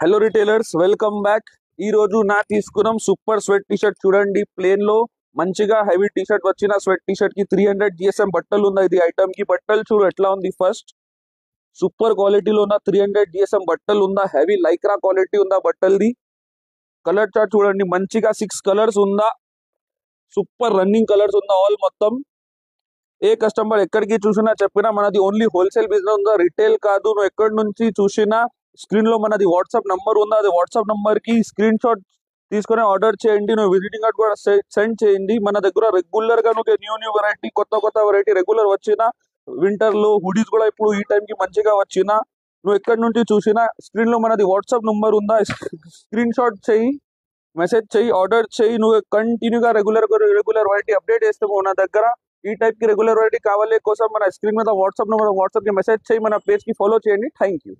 Hello retailers, welcome back. ఈ రోజు నా తీసుకున్నాం సూపర్ స్వెట్ టీ షర్ట్. చూడండి, ప్లేన్ లో మంచిగా హెవీ టీ షర్ట్ వచ్చిన స్వెట్ టీ షర్ట్ కి 300 GSM బట్టలు ఉన్నాయి. ఇది ఐటమ్ కి బట్టలు చూడు ఎట్లా ఉంది. ఫస్ట్ సూపర్ క్వాలిటీలో ఉన్న 300 GSM బట్టలు ఉందా. హెవీ లైక్రా క్వాలిటీ ఉందా బట్టలది. కలర్ చార్ట్ చూడండి, మంచిగా 6 కలర్స్ ఉందా. సూపర్ రన్నింగ్ కలర్స్ ఉందా ఆల్ మొత్తం. ఏ కస్టమర్ ఎక్కడికి చూసినా చెప్పినా మనది ఓన్లీ హోల్సేల్ బిజినెస్ ఉందా, రిటైల్ కాదు. నువ్వు ఎక్కడి నుంచి చూసినా స్క్రీన్ లో మనది వాట్సాప్ నంబర్ ఉందా, అది వాట్సాప్ నంబర్ కి స్క్రీన్ షాట్ తీసుకొని ఆర్డర్ చేయండి. నువ్వు విజిటింగ్ కార్డ్ కూడా సెండ్ చేయండి. మన దగ్గర రెగ్యులర్ గా నువ్వు న్యూ వెరైటీ, కొత్త వెరైటీ రెగ్యులర్ వచ్చిన వింటర్ లో హుడీస్ కూడా ఇప్పుడు ఈ టైం కి మంచిగా వచ్చిన. నువ్వు ఎక్కడి నుంచి చూసినా స్క్రీన్ లో మనది వాట్సాప్ నంబర్ ఉందా, స్క్రీన్ షాట్ చేయి, మెసేజ్ చేయి, ఆర్డర్ చేయి. నువ్వు కంటిన్యూగా రెగ్యులర్ వెరైటీ అప్డేట్ చేస్తాము మన దగ్గర. ఈ టైప్ కి రెగ్యులర్ వెరైటీ కావాలి కోసం మన స్క్రీన్ మీద వాట్సాప్ నంబర్, వాట్సాప్ కి మెసేజ్ చేయి, మన పేజ్ కి ఫాలో చేయండి. Thank you.